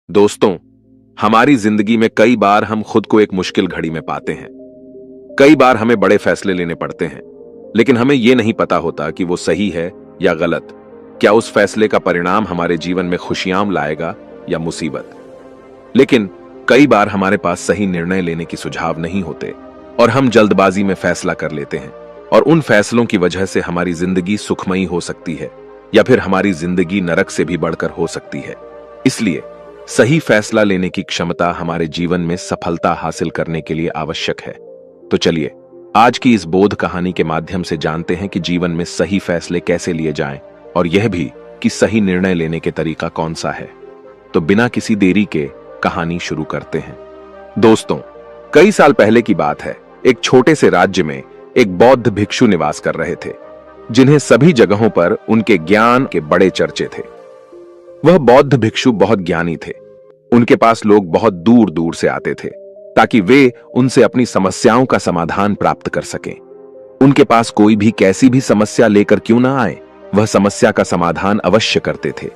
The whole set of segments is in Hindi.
दोस्तों, हमारी जिंदगी में कई बार हम खुद को एक मुश्किल घड़ी में पाते हैं। कई बार हमें बड़े फैसले लेने पड़ते हैं, लेकिन हमें यह नहीं पता होता कि वो सही है या गलत। क्या उस फैसले का परिणाम हमारे जीवन में खुशियां लाएगा या मुसीबत। लेकिन कई बार हमारे पास सही निर्णय लेने की सुझाव नहीं होते और हम जल्दबाजी में फैसला कर लेते हैं, और उन फैसलों की वजह से हमारी जिंदगी सुखमयी हो सकती है या फिर हमारी जिंदगी नरक से भी बढ़कर हो सकती है। इसलिए सही फैसला लेने की क्षमता हमारे जीवन में सफलता हासिल करने के लिए आवश्यक है। तो चलिए आज की इस बोध कहानी के माध्यम से जानते हैं कि जीवन में सही फैसले कैसे लिए जाएं, और यह भी कि सही निर्णय लेने के तरीका कौन सा है। तो बिना किसी देरी के कहानी शुरू करते हैं। दोस्तों, कई साल पहले की बात है। एक छोटे से राज्य में एक बौद्ध भिक्षु निवास कर रहे थे, जिन्हें सभी जगहों पर उनके ज्ञान के बड़े चर्चे थे। वह बौद्ध भिक्षु बहुत ज्ञानी थे। उनके पास लोग बहुत दूर दूर से आते थे ताकि वे उनसे अपनी समस्याओं का समाधान प्राप्त कर सकें। उनके पास कोई भी कैसी भी समस्या लेकर क्यों ना आए, वह समस्या का समाधान अवश्य करते थे।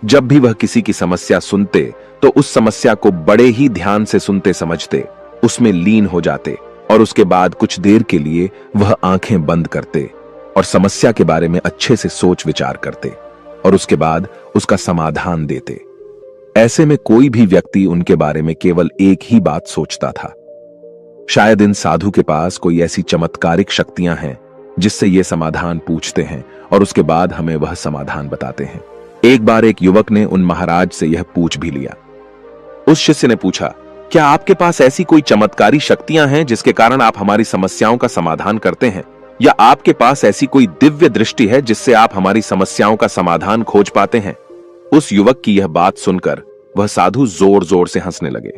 जब भी वह किसी की समस्या सुनते तो उस समस्या को बड़े ही ध्यान से सुनते समझते, उसमें लीन हो जाते और उसके बाद कुछ देर के लिए वह आंखें बंद करते और समस्या के बारे में अच्छे से सोच विचार करते और उसके बाद उसका समाधान देते। ऐसे में कोई भी व्यक्ति उनके बारे में केवल एक ही बात सोचता था, शायद इन साधु के पास कोई ऐसी चमत्कारिक शक्तियां हैं जिससे ये समाधान पूछते हैं और उसके बाद हमें वह समाधान बताते हैं। एक बार एक युवक ने उन महाराज से यह पूछ भी लिया। उस शिष्य ने पूछा, क्या आपके पास ऐसी कोई चमत्कारी शक्तियां हैं जिसके कारण आप हमारी समस्याओं का समाधान करते हैं, या आपके पास ऐसी कोई दिव्य दृष्टि है जिससे आप हमारी समस्याओं का समाधान खोज पाते हैं। उस युवक की यह बात सुनकर वह साधु जोर जोर से हंसने लगे,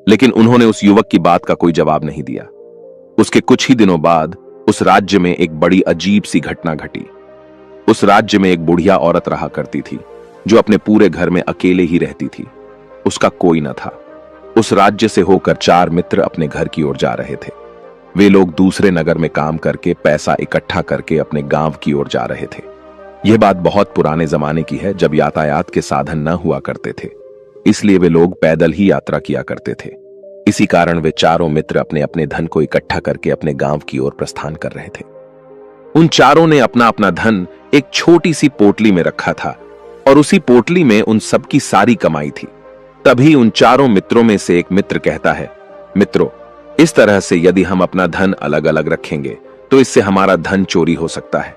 लेकिन उन्होंने उस युवक की बात का कोई जवाब नहीं दिया। उसके कुछ ही दिनों बाद उस राज्य में एक बड़ी अजीब सी घटना घटी। उस राज्य में एक बुढ़िया औरत रहा करती थी, जो अपने पूरे घर में अकेले ही रहती थी। उसका कोई न था। उस राज्य से होकर 4 मित्र अपने घर की ओर जा रहे थे। वे लोग दूसरे नगर में काम करके पैसा इकट्ठा करके अपने गांव की ओर जा रहे थे। यह बात बहुत पुराने जमाने की है, जब यातायात के साधन न हुआ करते थे, इसलिए वे लोग पैदल ही यात्रा किया करते थे। इसी कारण वे चारों मित्र अपने अपने धन को इकट्ठा करके अपने गांव की ओर प्रस्थान कर रहे थे। उन चारों ने अपना अपना धन एक छोटी सी पोटली में रखा था और उसी पोटली में उन सबकी सारी कमाई थी। तभी उन चारों मित्रों में से एक मित्र कहता है, मित्रों, इस तरह से यदि हम अपना धन अलग अलग रखेंगे तो इससे हमारा धन चोरी हो सकता है।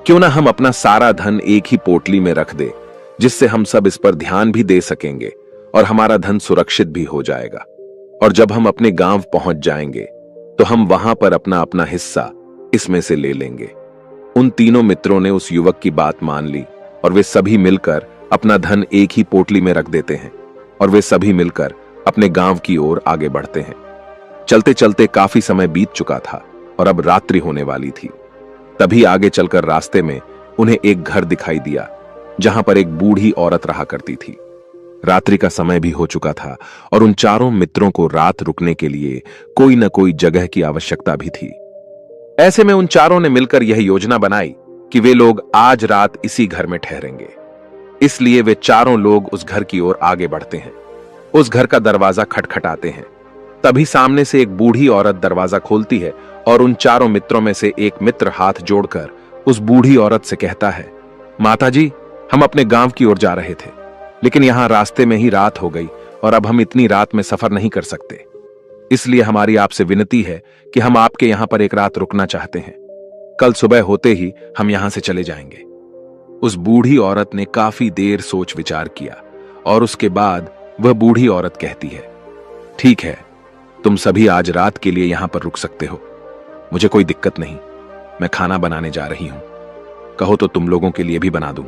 क्यों ना हम अपना सारा धन एक ही पोटली में रख दे, जिससे हम सब इस पर ध्यान भी दे सकेंगे और हमारा धन सुरक्षित भी हो जाएगा। और जब हम अपने गांव पहुंच जाएंगे तो हम वहां पर अपना अपना हिस्सा इसमें से ले लेंगे। उन तीनों मित्रों ने उस युवक की बात मान ली और वे सभी मिलकर अपना धन एक ही पोटली में रख देते हैं और वे सभी मिलकर अपने गांव की ओर आगे बढ़ते हैं। चलते चलते काफी समय बीत चुका था और अब रात्रि होने वाली थी। तभी आगे चलकर रास्ते में उन्हें एक घर दिखाई दिया, जहां पर एक बूढ़ी औरत रहा करती थी। रात्रि का समय भी हो चुका था और उन चारों मित्रों को रात रुकने के लिए कोई न कोई जगह की आवश्यकता भी थी। ऐसे में उन चारों ने मिलकर यह योजना बनाई कि वे लोग आज रात इसी घर में ठहरेंगे। इसलिए वे चारों लोग उस घर की ओर आगे बढ़ते हैं। उस घर का दरवाजा खटखटाते हैं। तभी सामने से एक बूढ़ी औरत दरवाजा खोलती है और उन चारों मित्रों में से एक मित्र हाथ जोड़कर उस बूढ़ी औरत से कहता है, माताजी, हम अपने गांव की ओर जा रहे थे, लेकिन यहां रास्ते में ही रात हो गई और अब हम इतनी रात में सफर नहीं कर सकते। इसलिए हमारी आपसे विनती है कि हम आपके यहां पर एक रात रुकना चाहते हैं। कल सुबह होते ही हम यहां से चले जाएंगे। उस बूढ़ी औरत ने काफी देर सोच विचार किया और उसके बाद वह बूढ़ी औरत कहती है, ठीक है, तुम सभी आज रात के लिए यहां पर रुक सकते हो। मुझे कोई दिक्कत नहीं, मैं खाना बनाने जा रही हूं। कहो तो तुम लोगों के लिए भी बना दूं।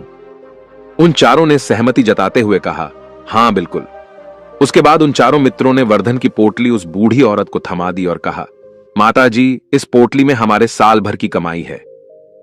उन चारों ने सहमति जताते हुए कहा, हां बिल्कुल। उसके बाद उन चारों मित्रों ने वर्धन की पोटली उस बूढ़ी औरत को थमा दी और कहा, माताजी, इस पोटली में हमारे साल भर की कमाई है।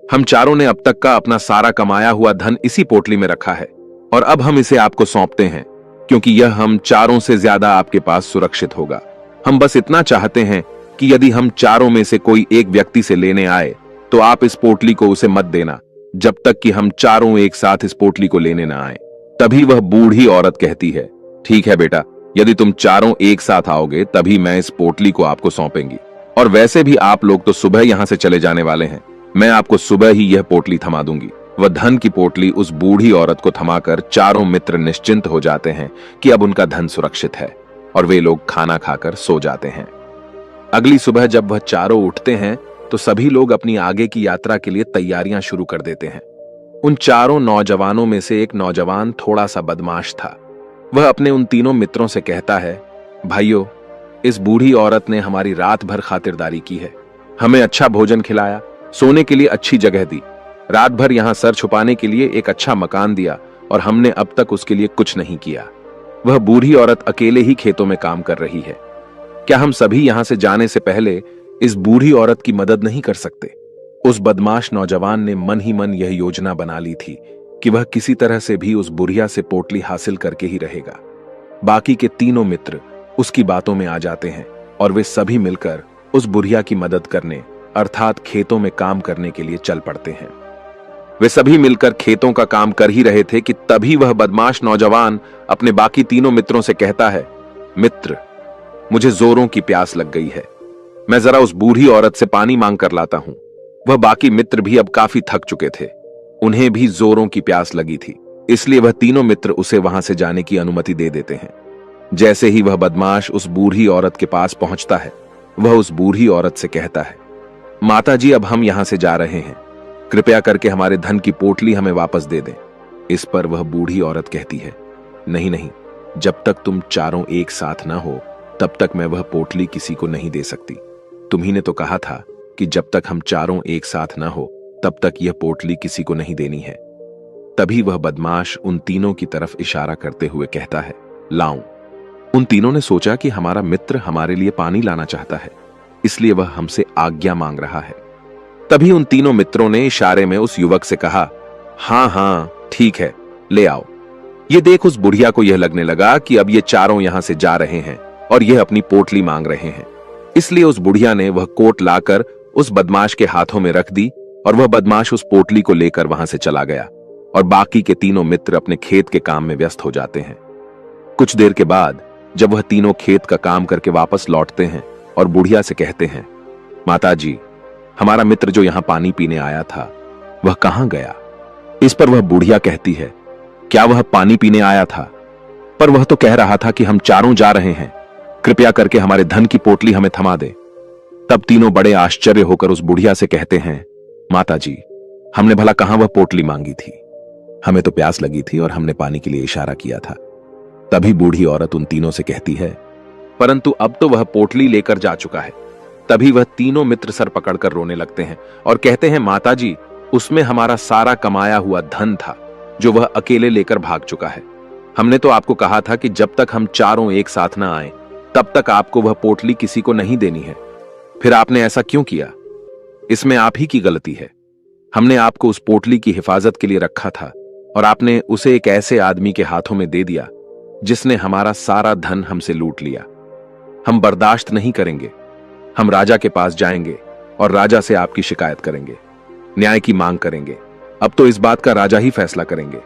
हम चारों ने अब तक का अपना सारा कमाया हुआ धन इसी पोटली में रखा है और अब हम इसे आपको सौंपते हैं, क्योंकि यह हम चारों से ज्यादा आपके पास सुरक्षित होगा। हम बस इतना चाहते हैं कि यदि हम चारों में से कोई एक व्यक्ति से लेने आए तो आप इस पोटली को उसे मत देना, जब तक कि हम चारों एक साथ इस पोटली को लेने ना आए। तभी वह बूढ़ी औरत कहती है, ठीक है बेटा, यदि तुम चारों एक साथ आओगे तभी मैं इस पोटली को आपको सौंपेंगी। और वैसे भी आप लोग तो सुबह यहां से चले जाने वाले हैं, मैं आपको सुबह ही यह पोटली थमा दूंगी। वह धन की पोटली उस बूढ़ी औरत को थमाकर चारों मित्र निश्चिंत हो जाते हैं कि अब उनका धन सुरक्षित है, और वे लोग खाना खाकर सो जाते हैं। अगली सुबह जब वह चारों उठते हैं तो सभी लोग अपनी आगे की यात्रा के लिए तैयारियां शुरू कर देते हैं। उन चारों नौजवानों में से एक नौजवान थोड़ा सा बदमाश था। वह अपने उन तीनों मित्रों से कहता है, भाइयों, इस बूढ़ी औरत ने हमारी रात भर खातिरदारी की है, हमें अच्छा भोजन खिलाया, सोने के लिए अच्छी जगह दी, रात भर यहां सर छुपाने के लिए एक अच्छा मकान दिया, और हमने अब तक उसके लिए कुछ नहीं किया। वह बूढ़ी औरत अकेले ही खेतों में काम कर रही है। क्या हम सभी यहां से जाने से पहले इस बूढ़ी औरत की मदद नहीं कर सकते? उस बदमाश नौजवान ने मन ही मन यह योजना बना ली थी कि वह किसी तरह से भी उस बुढ़िया से पोटली हासिल करके ही रहेगा। बाकी के तीनों मित्र उसकी बातों में आ जाते हैं और वे सभी मिलकर उस बुढ़िया की मदद करने, अर्थात खेतों में काम करने के लिए चल पड़ते हैं। वे सभी मिलकर खेतों का काम कर ही रहे थे कि तभी वह बदमाश नौजवान अपने बाकी तीनों मित्रों से कहता है, मित्र, मुझे जोरों की प्यास लग गई है, मैं जरा उस बूढ़ी औरत से पानी मांग कर लाता हूं। वह बाकी मित्र भी अब काफी थक चुके थे, उन्हें भी जोरों की प्यास लगी थी, इसलिए वह तीनों मित्र उसे वहां से जाने की अनुमति दे देते हैं। जैसे ही वह बदमाश उस बूढ़ी औरत के पास पहुंचता है, वह उस बूढ़ी औरत से कहता है, माताजी, अब हम यहां से जा रहे हैं, कृपया करके हमारे धन की पोटली हमें वापस दे दें। इस पर वह बूढ़ी औरत कहती है, नहीं नहीं, जब तक तुम चारों एक साथ ना हो तब तक मैं वह पोटली किसी को नहीं दे सकती। तुम्ही ने तो कहा था कि जब तक हम चारों एक साथ ना हो तब तक यह पोटली किसी को नहीं देनी है। तभी वह बदमाश उन तीनों की तरफ इशारा करते हुए कहता है, लाऊं। उन तीनों ने सोचा कि हमारा मित्र हमारे लिए पानी लाना चाहता है, इसलिए वह हमसे आज्ञा मांग रहा है। तभी उन तीनों मित्रों ने इशारे में उस युवक से कहा, हां हां ठीक है, ले आओ। ये देख उस बुढ़िया को यह लगने लगा कि अब ये चारों यहां से जा रहे हैं और यह अपनी पोटली मांग रहे हैं, इसलिए उस बुढ़िया ने वह कोट लाकर उस बदमाश के हाथों में रख दी और वह बदमाश उस पोटली को लेकर वहां से चला गया और बाकी के तीनों मित्र अपने खेत के काम में व्यस्त हो जाते हैं। कुछ देर के बाद जब वह तीनों खेत का काम करके वापस लौटते हैं और बुढ़िया से कहते हैं, माताजी, हमारा मित्र जो यहां पानी पीने आया था वह कहां गया? इस पर वह बुढ़िया कहती है, क्या वह पानी पीने आया था? पर वह तो कह रहा था कि हम चारों जा रहे हैं, कृपया करके हमारे धन की पोटली हमें थमा दे। तब तीनों बड़े आश्चर्य होकर उस बुढ़िया से कहते हैं, माताजी, हमने भला कहां वह पोटली मांगी थी, हमें तो प्यास लगी थी और हमने पानी के लिए इशारा किया था। तभी बूढ़ी औरत उन तीनों से कहती है, परंतु अब तो वह पोटली लेकर जा चुका है। तभी वह तीनों मित्र सर पकड़कर रोने लगते हैं और कहते हैं, माताजी, उसमें हमारा सारा कमाया हुआ धन था जो वह अकेले लेकर भाग चुका है। हमने तो आपको कहा था कि जब तक हम चारों एक साथ ना आए तब तक आपको वह पोटली किसी को नहीं देनी है, फिर आपने ऐसा क्यों किया? इसमें आप ही की गलती है। हमने आपको उस पोटली की हिफाजत के लिए रखा था और आपने उसे एक ऐसे आदमी के हाथों में दे दिया जिसने हमारा सारा धन हमसे लूट लिया। हम बर्दाश्त नहीं करेंगे, हम राजा के पास जाएंगे और राजा से आपकी शिकायत करेंगे, न्याय की मांग करेंगे। अब तो इस बात का राजा ही फैसला करेंगे।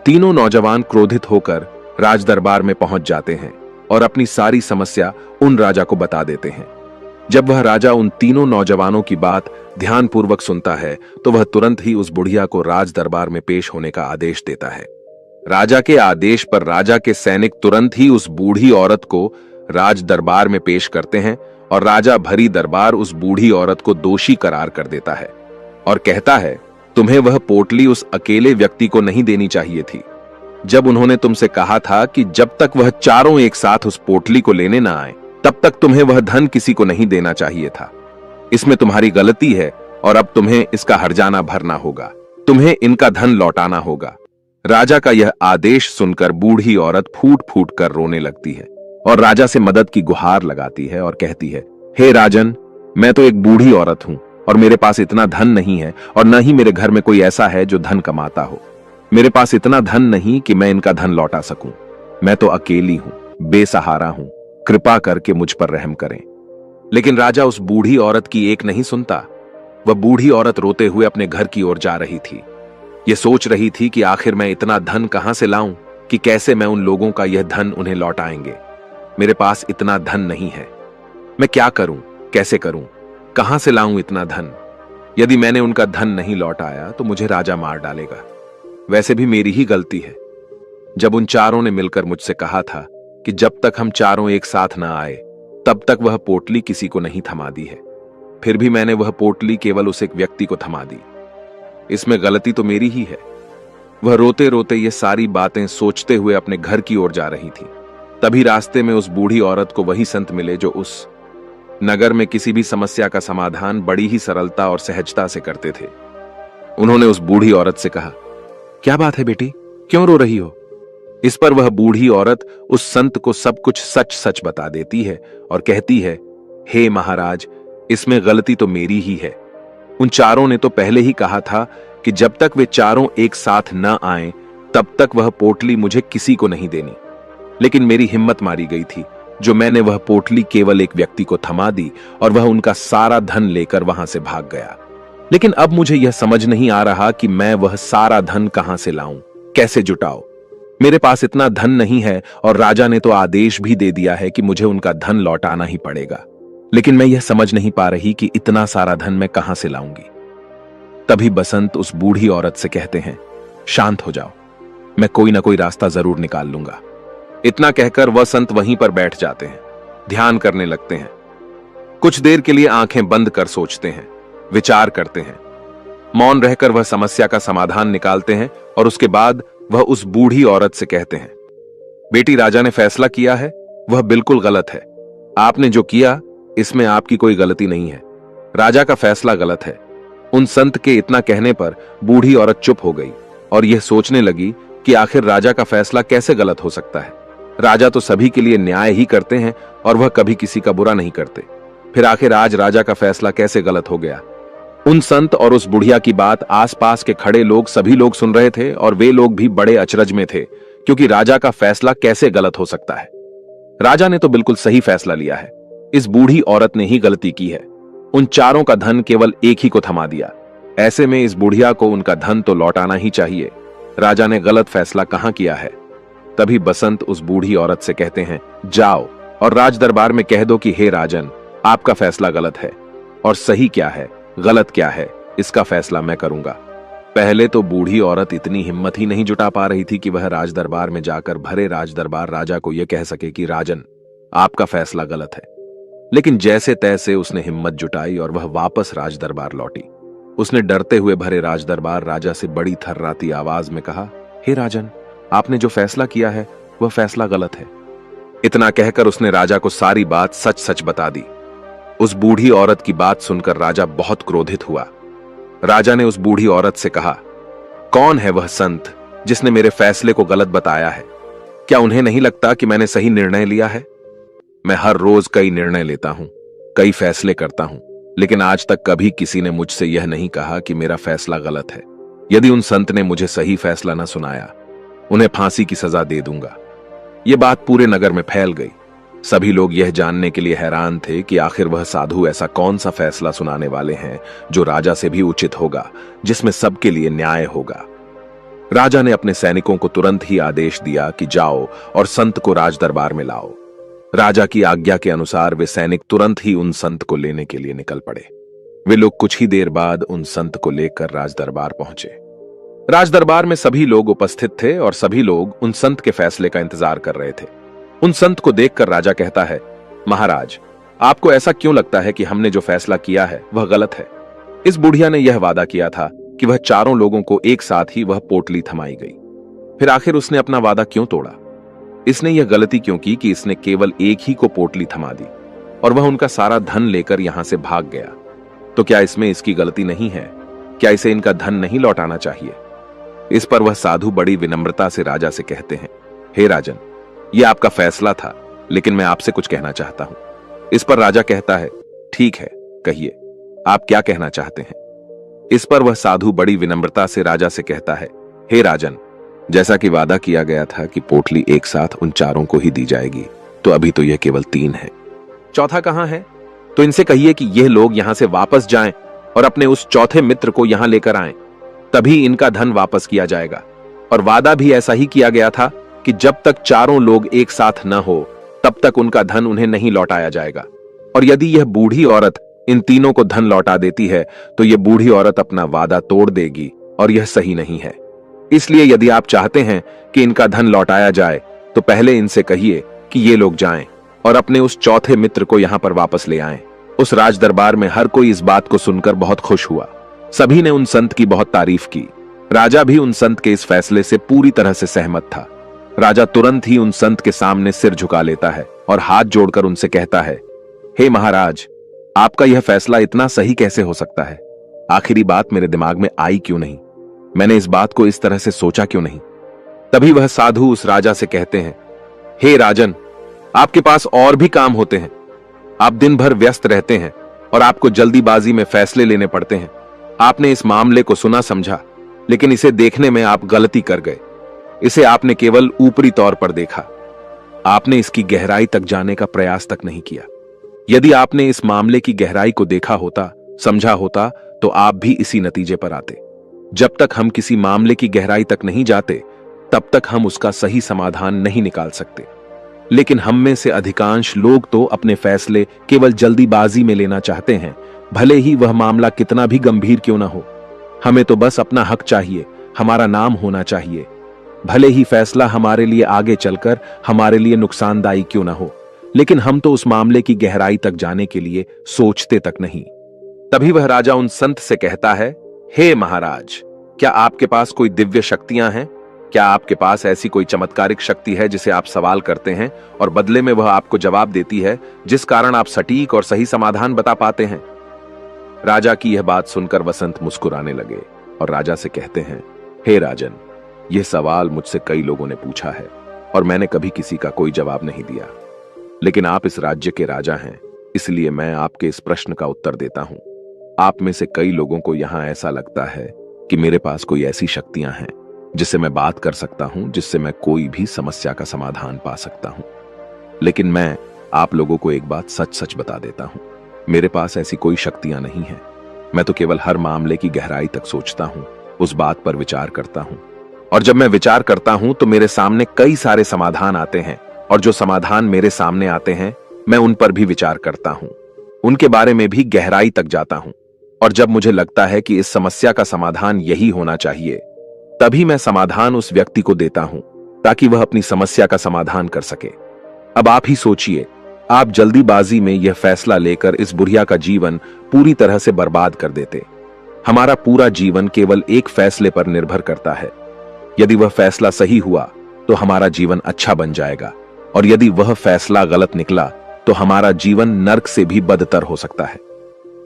तीनों नौजवान क्रोधित होकर राज दरबार में पहुंच जाते हैं और अपनी सारी समस्या उन राजा को बता देते हैं। जब वह राजा उन तीनों नौजवानों की बात ध्यानपूर्वक सुनता है तो वह तुरंत ही उस बुढ़िया को राज दरबार में पेश होने का आदेश देता है। राजा के आदेश पर राजा के सैनिक तुरंत ही उस बूढ़ी औरत को राज दरबार में पेश करते हैं और राजा भरी दरबार उस बूढ़ी औरत को दोषी करार कर देता है और कहता है, तुम्हें वह पोटली उस अकेले व्यक्ति को नहीं देनी चाहिए थी। जब उन्होंने तुमसे कहा था कि जब तक वह चारों एक साथ उस पोटली को लेने ना आए तब तक तुम्हें वह धन किसी को नहीं देना चाहिए था। इसमें तुम्हारी गलती है और अब तुम्हें इसका हर्जाना भरना होगा, तुम्हें इनका धन लौटाना होगा। राजा का यह आदेश सुनकर बूढ़ी औरत फूट फूट कर रोने लगती है और राजा से मदद की गुहार लगाती है और कहती है, हे राजन, मैं तो एक बूढ़ी औरत हूं और मेरे पास इतना धन नहीं है और न ही मेरे घर में कोई ऐसा है जो धन कमाता हो। मेरे पास इतना धन नहीं कि मैं इनका धन लौटा सकूं। मैं तो अकेली हूं, बेसहारा हूं, कृपा करके मुझ पर रहम करें। लेकिन राजा उस बूढ़ी औरत की एक नहीं सुनता। वह बूढ़ी औरत रोते हुए अपने घर की ओर जा रही थी। यह सोच रही थी कि आखिर मैं इतना धन कहां से लाऊं कि कैसे मैं उन लोगों का यह धन उन्हें लौटाएंगे। मेरे पास इतना धन नहीं है। मैं क्या करूं, कैसे करूं, कहां से लाऊं इतना धन? यदि मैंने उनका धन नहीं लौटाया तो मुझे राजा मार डालेगा। वैसे भी मेरी ही गलती है। जब उन चारों ने मिलकर मुझसे कहा था कि जब तक हम चारों एक साथ ना आए तब तक वह पोटली किसी को नहीं थमा दी है, फिर भी मैंने वह पोटली केवल उस एक व्यक्ति को थमा दी। इसमें गलती तो मेरी ही है। वह रोते रोते ये सारी बातें सोचते हुए अपने घर की ओर जा रही थी। तभी रास्ते में उस बूढ़ी औरत को वही संत मिले जो उस नगर में किसी भी समस्या का समाधान बड़ी ही सरलता और सहजता से करते थे। उन्होंने उस बूढ़ी औरत से कहा, क्या बात है बेटी, क्यों रो रही हो? इस पर वह बूढ़ी औरत उस संत को सब कुछ सच सच बता देती है और कहती है, हे महाराज, इसमें गलती तो मेरी ही है। उन चारों ने तो पहले ही कहा था कि जब तक वे चारों एक साथ न आएं तब तक वह पोटली मुझे किसी को नहीं देनी। लेकिन मेरी हिम्मत मारी गई थी जो मैंने वह पोटली केवल एक व्यक्ति को थमा दी और वह उनका सारा धन लेकर वहां से भाग गया। लेकिन अब मुझे यह समझ नहीं आ रहा कि मैं वह सारा धन कहां से लाऊं, कैसे जुटाऊं। मेरे पास इतना धन नहीं है और राजा ने तो आदेश भी दे दिया है कि मुझे उनका धन लौटाना ही पड़ेगा। लेकिन मैं यह समझ नहीं पा रही कि इतना सारा धन मैं कहां से लाऊंगी। तभी बसंत उस बूढ़ी औरत से कहते हैं, शांत हो जाओ, मैं कोई ना कोई रास्ता जरूर निकाल लूंगा। इतना कहकर वह संत वहीं पर बैठ जाते हैं, ध्यान करने लगते हैं। कुछ देर के लिए आंखें बंद कर सोचते हैं, विचार करते हैं। मौन रहकर वह समस्या का समाधान निकालते हैं और उसके बाद वह उस बूढ़ी औरत से कहते हैं, बेटी, राजा ने फैसला किया है वह बिल्कुल गलत है। आपने जो किया इसमें आपकी कोई गलती नहीं है। राजा का फैसला गलत है। उन संत के इतना कहने पर बूढ़ी औरत चुप हो गई और यह सोचने लगी कि आखिर राजा का फैसला कैसे गलत हो सकता है। राजा तो सभी के लिए न्याय ही करते हैं और वह कभी किसी का बुरा नहीं करते। फिर आखिर आज राजा का फैसला कैसे गलत हो गया? उन संत और उस बुढ़िया की बात आसपास के खड़े लोग सभी लोग सुन रहे थे और वे लोग भी बड़े अचरज में थे, क्योंकि राजा का फैसला कैसे गलत हो सकता है। राजा ने तो बिल्कुल सही फैसला लिया है। इस बूढ़ी औरत ने ही गलती की है। उन चारों का धन केवल एक ही को थमा दिया। ऐसे में इस बुढ़िया को उनका धन तो लौटाना ही चाहिए। राजा ने गलत फैसला कहां किया है? तभी बसंत उस बूढ़ी औरत से कहते हैं, जाओ और राज दरबार में कह दो कि हे राजन, आपका फैसला गलत है और सही क्या है, गलत क्या है, इसका फैसला मैं करूंगा। पहले तो बूढ़ी औरत इतनी हिम्मत ही नहीं जुटा पा रही थी कि वह राज दरबार में जाकर भरे राज दरबार राजा को यह कह सके कि राजन, आपका फैसला गलत है। लेकिन जैसे तैसे उसने हिम्मत जुटाई और वह वापस राज दरबार लौटी। उसने डरते हुए भरे राज दरबार राजा से बड़ी थर्राती आवाज में कहा, हे राजन, आपने जो फैसला किया है वह फैसला गलत है। इतना कहकर उसने राजा को सारी बात सच सच बता दी। उस बूढ़ी औरत की बात सुनकर राजा बहुत क्रोधित हुआ। राजा ने उस बूढ़ी औरत से कहा, कौन है वह संत जिसने मेरे फैसले को गलत बताया है? क्या उन्हें नहीं लगता कि मैंने सही निर्णय लिया है? मैं हर रोज कई निर्णय लेता हूं, कई फैसले करता हूं, लेकिन आज तक कभी किसी ने मुझसे यह नहीं कहा कि मेरा फैसला गलत है। यदि उन संत ने मुझे सही फैसला न सुनाया, उन्हें फांसी की सजा दे दूंगा। यह बात पूरे नगर में फैल गई। सभी लोग यह जानने के लिए हैरान थे कि आखिर वह साधु ऐसा कौन सा फैसला सुनाने वाले हैं जो राजा से भी उचित होगा, जिसमें सबके लिए न्याय होगा। राजा ने अपने सैनिकों को तुरंत ही आदेश दिया कि जाओ और संत को राज दरबार में लाओ। राजा की आज्ञा के अनुसार वे सैनिक तुरंत ही उन संत को लेने के लिए निकल पड़े। वे लोग कुछ ही देर बाद उन संत को लेकर राज दरबार पहुंचे। राज दरबार में सभी लोग उपस्थित थे और सभी लोग उन संत के फैसले का इंतजार कर रहे थे। उन संत को देखकर राजा कहता है, महाराज, आपको ऐसा क्यों लगता है कि हमने जो फैसला किया है वह गलत है? इस बुढ़िया ने यह वादा किया था कि वह चारों लोगों को एक साथ ही वह पोटली थमाई गई। फिर आखिर उसने अपना वादा क्यों तोड़ा? इसने यह गलती क्यों की कि इसने केवल एक ही को पोटली थमा दी और वह उनका सारा धन लेकर यहां से भाग गया? तो क्या इसमें इसकी गलती नहीं है? क्या इसे इनका धन नहीं लौटाना चाहिए? इस पर वह साधु बड़ी विनम्रता से राजा से कहते हैं, हे राजन, यह आपका फैसला था, लेकिन मैं आपसे कुछ कहना चाहता हूं। इस पर राजा कहता है, ठीक है, कहिए, आप क्या कहना चाहते हैं? इस पर वह साधु बड़ी विनम्रता से राजा से कहता है, हे राजन, जैसा कि वादा किया गया था कि पोटली एक साथ उन चारों को ही दी जाएगी, तो अभी तो यह केवल 3 है। चौथा कहां है? तो इनसे कहिए कि यह लोग यहां से वापस जाएं और अपने उस चौथे मित्र को यहां लेकर आएं, तभी इनका धन वापस किया जाएगा। और वादा भी ऐसा ही किया गया था कि जब तक चारों लोग एक साथ न हो तब तक उनका धन उन्हें नहीं लौटाया जाएगा। और यदि यह बूढ़ी औरत इन तीनों को धन लौटा देती है तो यह बूढ़ी औरत अपना वादा तोड़ देगी और यह सही नहीं है। इसलिए यदि आप चाहते हैं कि इनका धन लौटाया जाए तो पहले इनसे कहिए कि ये लोग जाएं और अपने उस चौथे मित्र को यहां पर वापस ले आएं। उस राज दरबार में हर कोई इस बात को सुनकर बहुत खुश हुआ। सभी ने उन संत की बहुत तारीफ की। राजा भी उन संत के इस फैसले से पूरी तरह से सहमत था। राजा तुरंत ही उन संत के सामने सिर झुका लेता है और हाथ जोड़कर उनसे कहता है, हे महाराज, आपका यह फैसला इतना सही कैसे हो सकता है? आखिरी बात मेरे दिमाग में आई क्यों नहीं? मैंने इस बात को इस तरह से सोचा क्यों नहीं? तभी वह साधु उस राजा से कहते हैं, हे राजन, आपके पास और भी काम होते हैं। आप दिन भर व्यस्त रहते हैं और आपको जल्दीबाजी में फैसले लेने पड़ते हैं। आपने इस मामले को सुना समझा, लेकिन इसे देखने में आप गलती कर गए। इसे आपने केवल ऊपरी तौर पर देखा। आपने इसकी गहराई तक जाने का प्रयास तक नहीं किया। यदि आपने इस मामले की गहराई को देखा होता, समझा होता, तो आप भी इसी नतीजे पर आते। जब तक हम किसी मामले की गहराई तक नहीं जाते तब तक हम उसका सही समाधान नहीं निकाल सकते। लेकिन हम में से अधिकांश लोग तो अपने फैसले केवल जल्दीबाजी में लेना चाहते हैं, भले ही वह मामला कितना भी गंभीर क्यों ना हो। हमें तो बस अपना हक चाहिए, हमारा नाम होना चाहिए, भले ही फैसला हमारे लिए आगे चलकर हमारे लिए नुकसानदायी क्यों ना हो। लेकिन हम तो उस मामले की गहराई तक जाने के लिए सोचते तक नहीं। तभी वह राजा उन संत से कहता है, हे महाराज, क्या आपके पास कोई दिव्य शक्तियां हैं? क्या आपके पास ऐसी कोई चमत्कारिक शक्ति है जिसे आप सवाल करते हैं और बदले में वह आपको जवाब देती है, जिस कारण आप सटीक और सही समाधान बता पाते हैं? राजा की यह बात सुनकर वसंत मुस्कुराने लगे और राजा से कहते हैं, हे राजन, यह सवाल मुझसे कई लोगों ने पूछा है और मैंने कभी किसी का कोई जवाब नहीं दिया। लेकिन आप इस राज्य के राजा हैं, इसलिए मैं आपके इस प्रश्न का उत्तर देता हूं। आप में से कई लोगों को यहां ऐसा लगता है कि मेरे पास कोई ऐसी शक्तियां हैं जिससे मैं बात कर सकता हूं, जिससे मैं कोई भी समस्या का समाधान पा सकता हूं। लेकिन मैं आप लोगों को एक बात सच सच बता देता हूं, मेरे पास ऐसी कोई शक्तियां नहीं हैं। मैं तो केवल हर मामले की गहराई तक सोचता हूं, उस बात पर विचार करता हूं, और जब मैं विचार करता हूं तो मेरे सामने कई सारे समाधान आते हैं, और जो समाधान मेरे सामने आते हैं मैं उन पर भी विचार करता हूं, उनके बारे में भी गहराई तक जाता हूं। और जब मुझे लगता है कि इस समस्या का समाधान यही होना चाहिए, तभी मैं समाधान उस व्यक्ति को देता हूं ताकि वह अपनी समस्या का समाधान कर सके। अब आप ही सोचिए, आप जल्दीबाजी में यह फैसला लेकर इस बुढ़िया का जीवन पूरी तरह से बर्बाद कर देते। हमारा पूरा जीवन केवल एक फैसले पर निर्भर करता है। यदि वह फैसला सही हुआ तो हमारा जीवन अच्छा बन जाएगा, और यदि वह फैसला गलत निकला तो हमारा जीवन नर्क से भी बदतर हो सकता है।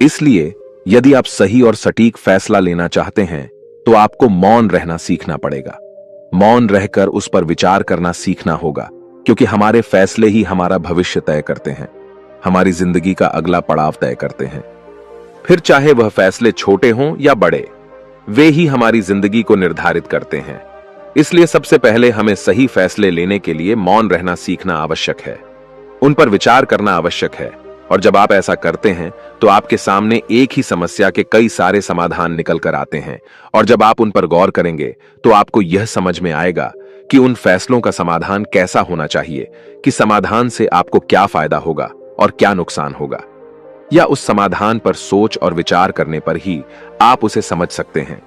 इसलिए यदि आप सही और सटीक फैसला लेना चाहते हैं तो आपको मौन रहना सीखना पड़ेगा। मौन रहकर उस पर विचार करना सीखना होगा, क्योंकि हमारे फैसले ही हमारा भविष्य तय करते हैं, हमारी जिंदगी का अगला पड़ाव तय करते हैं। फिर चाहे वह फैसले छोटे हों या बड़े, वे ही हमारी जिंदगी को निर्धारित करते हैं। इसलिए सबसे पहले हमें सही फैसले लेने के लिए मौन रहना सीखना आवश्यक है, उन पर विचार करना आवश्यक है। और जब आप ऐसा करते हैं तो आपके सामने एक ही समस्या के कई सारे समाधान निकल कर आते हैं, और जब आप उन पर गौर करेंगे तो आपको यह समझ में आएगा कि उन फैसलों का समाधान कैसा होना चाहिए, कि समाधान से आपको क्या फायदा होगा और क्या नुकसान होगा। या उस समाधान पर सोच और विचार करने पर ही आप उसे समझ सकते हैं,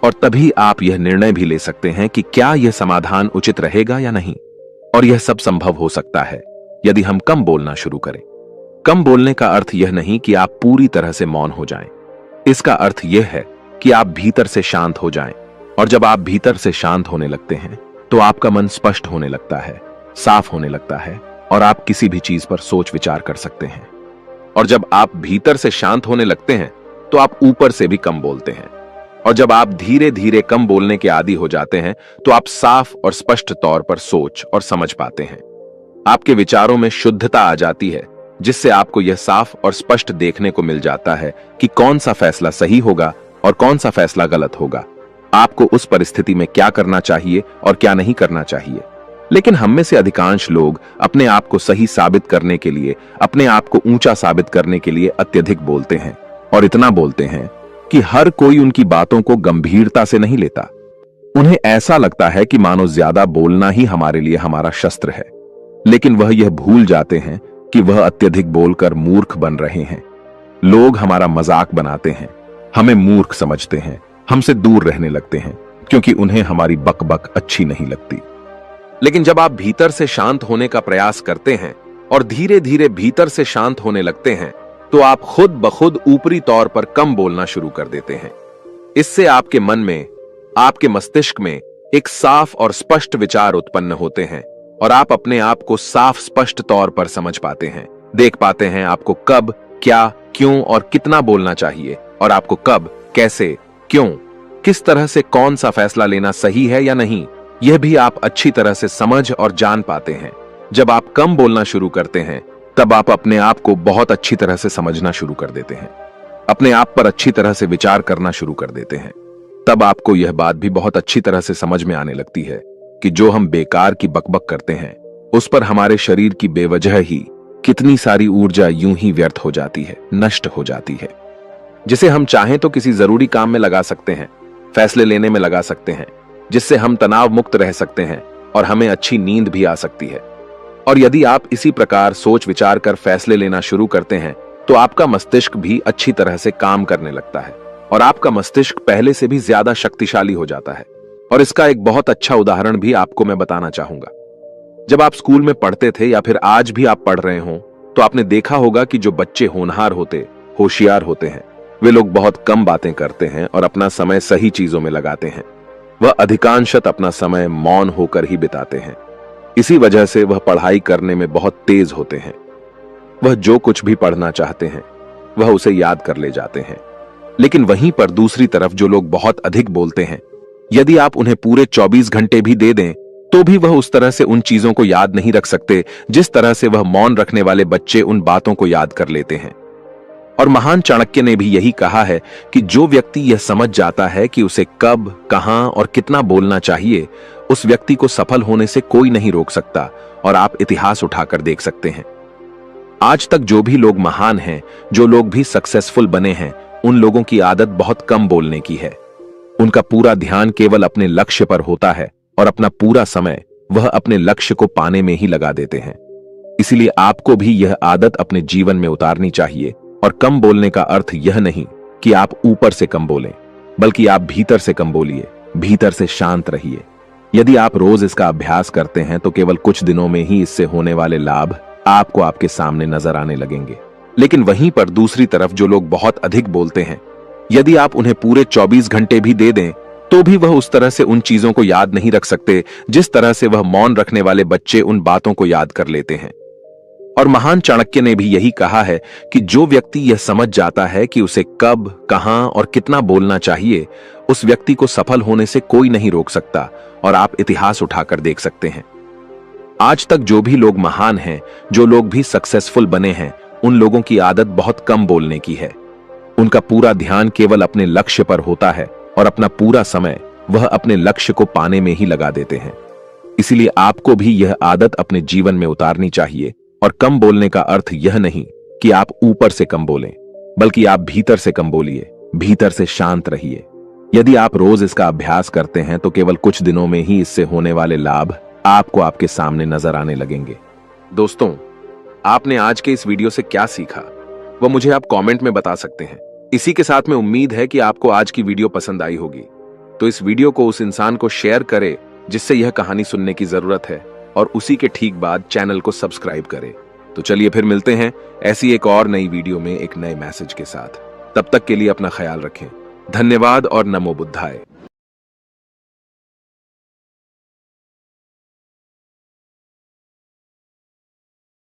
और तभी आप यह निर्णय भी ले सकते हैं कि क्या यह समाधान उचित रहेगा या नहीं। और यह सब संभव हो सकता है यदि हम कम बोलना शुरू करें। कम बोलने का अर्थ यह नहीं कि आप पूरी तरह से मौन हो जाएं। इसका अर्थ यह है कि आप भीतर से शांत हो जाएं, और जब आप भीतर से शांत होने लगते हैं तो आपका मन स्पष्ट होने लगता है, साफ होने लगता है, और आप किसी भी चीज पर सोच विचार कर सकते हैं। और जब आप भीतर से शांत होने लगते हैं तो आप ऊपर से भी कम बोलते हैं। और जब आप धीरे धीरे कम बोलने के आदी हो जाते हैं तो आप साफ और स्पष्ट तौर पर सोच और समझ पाते हैं। आपके विचारों में शुद्धता आ जाती है, जिससे आपको यह साफ और स्पष्ट देखने को मिल जाता है कि कौन सा फैसला सही होगा और कौन सा फैसला गलत होगा। आपको उस परिस्थिति में क्या करना चाहिए और क्या नहीं करना चाहिए। लेकिन हम में से अधिकांश लोग अपने आप को सही साबित करने के लिए, अपने आप को ऊंचा साबित करने के लिए अत्यधिक बोलते हैं, और इतना बोलते हैं कि हर कोई उनकी बातों को गंभीरता से नहीं लेता। उन्हें ऐसा लगता है कि मानो ज्यादा बोलना ही हमारे लिए हमारा शस्त्र है, लेकिन वह यह भूल जाते हैं कि वह अत्यधिक बोलकर मूर्ख बन रहे हैं। लोग हमारा मजाक बनाते हैं, हमें मूर्ख समझते हैं, हमसे दूर रहने लगते हैं क्योंकि उन्हें हमारी बकबक अच्छी नहीं लगती। लेकिन जब आप भीतर से शांत होने का प्रयास करते हैं और धीरे धीरे भीतर से शांत होने लगते हैं, तो आप खुद ब खुद ऊपरी तौर पर कम बोलना शुरू कर देते हैं। इससे आपके मन में, आपके मस्तिष्क में एक साफ और स्पष्ट विचार उत्पन्न होते हैं और आप अपने आप को साफ स्पष्ट तौर पर समझ पाते हैं, देख पाते हैं आपको कब, क्या, क्यों और कितना बोलना चाहिए, और आपको कब, कैसे, क्यों, किस तरह से कौन सा फैसला लेना सही है या नहीं, यह भी आप अच्छी तरह से समझ और जान पाते हैं। जब आप कम बोलना शुरू करते हैं, तब आप अपने आप को बहुत अच्छी तरह से समझना शुरू कर देते हैं, अपने आप पर अच्छी तरह से विचार करना शुरू कर देते हैं। तब आपको यह बात भी बहुत अच्छी तरह से समझ में आने लगती है कि जो हम बेकार की बकबक करते हैं, उस पर हमारे शरीर की बेवजह ही कितनी सारी ऊर्जा यूं ही व्यर्थ हो जाती है, नष्ट हो जाती है, जिसे हम चाहें तो किसी जरूरी काम में लगा सकते हैं, फैसले लेने में लगा सकते हैं, जिससे हम तनाव मुक्त रह सकते हैं और हमें अच्छी नींद भी आ सकती है। और यदि आप इसी प्रकार सोच विचार कर फैसले लेना शुरू करते हैं, तो आपका मस्तिष्क भी अच्छी तरह से काम करने लगता है और आपका मस्तिष्क पहले से भी ज्यादा शक्तिशाली हो जाता है। और इसका एक बहुत अच्छा उदाहरण भी आपको मैं बताना चाहूंगा। जब आप स्कूल में पढ़ते थे या फिर आज भी आप पढ़ रहे हो, तो आपने देखा होगा कि जो बच्चे होनहार होते, होशियार होते हैं, वे लोग बहुत कम बातें करते हैं और अपना समय सही चीजों में लगाते हैं। वह अधिकांशतः अपना समय मौन होकर ही बिताते हैं। इसी वजह से वह पढ़ाई करने में बहुत तेज होते हैं। वह जो कुछ भी पढ़ना चाहते हैं, वह उसे याद कर ले जाते हैं। लेकिन वहीं पर दूसरी तरफ जो लोग बहुत अधिक बोलते हैं, यदि आप उन्हें पूरे 24 घंटे भी दे दें, तो भी वह उस तरह से उन चीजों को याद नहीं रख सकते जिस तरह से वह मौन रखने वाले बच्चे उन बातों को याद कर लेते हैं। और महान चाणक्य ने भी यही कहा है कि जो व्यक्ति यह समझ जाता है कि उसे कब, कहां और कितना बोलना चाहिए, उस व्यक्ति को सफल होने से कोई नहीं रोक सकता। और आप इतिहास उठाकर देख सकते हैं, आज तक जो भी लोग महान हैं, जो लोग भी सक्सेसफुल बने हैं, उन लोगों की आदत बहुत कम बोलने की है। उनका पूरा ध्यान केवल अपने लक्ष्य पर होता है और अपना पूरा समय वह अपने लक्ष्य को पाने में ही लगा देते हैं। इसलिए आपको भी यह आदत अपने जीवन में उतारनी चाहिए। और कम बोलने का अर्थ यह नहीं कि आप ऊपर से कम बोलें, बल्कि आप भीतर से कम बोलिए, भीतर से शांत रहिए। यदि आप रोज इसका अभ्यास करते हैं, तो केवल कुछ दिनों में ही इससे होने वाले लाभ आपको आपके सामने नजर आने लगेंगे। लेकिन वहीं पर दूसरी तरफ जो लोग बहुत अधिक बोलते हैं, यदि आप उन्हें पूरे 24 घंटे भी दे दें, तो भी वह उस तरह से उन चीजों को याद नहीं रख सकते जिस तरह से वह मौन रखने वाले बच्चे उन बातों को याद कर लेते हैं। और महान चाणक्य ने भी यही कहा है कि जो व्यक्ति यह समझ जाता है कि उसे कब, कहां और कितना बोलना चाहिए, उस व्यक्ति को सफल होने से कोई नहीं रोक सकता। और आप इतिहास उठाकर देख सकते हैं, आज तक जो भी लोग महान हैं, जो लोग भी सक्सेसफुल बने हैं, उन लोगों की आदत बहुत कम बोलने की है। उनका पूरा ध्यान केवल अपने लक्ष्य पर होता है और अपना पूरा समय वह अपने लक्ष्य को पाने में ही लगा देते हैं। इसलिए आपको भी यह आदत अपने जीवन में उतारनी चाहिए। और कम बोलने का अर्थ यह नहीं कि आप ऊपर से कम बोलें, बल्कि आप भीतर से कम बोलिए, भीतर से शांत रहिए। यदि आप रोज इसका अभ्यास करते हैं, तो केवल कुछ दिनों में ही इससे होने वाले लाभ आपको आपके सामने नजर आने लगेंगे। दोस्तों, आपने आज के इस वीडियो से क्या सीखा, वह मुझे आप कमेंट में बता सकते हैं। इसी के साथ में उम्मीद है कि आपको आज की वीडियो पसंद आई होगी। तो इस वीडियो को उस इंसान को शेयर करें जिससे यह कहानी सुनने की जरूरत है, और उसी के ठीक बाद चैनल को सब्सक्राइब करें। तो चलिए फिर मिलते हैं ऐसी एक और नई वीडियो में एक नए मैसेज के साथ। तब तक के लिए अपना ख्याल रखें। धन्यवाद और नमो बुद्धाय।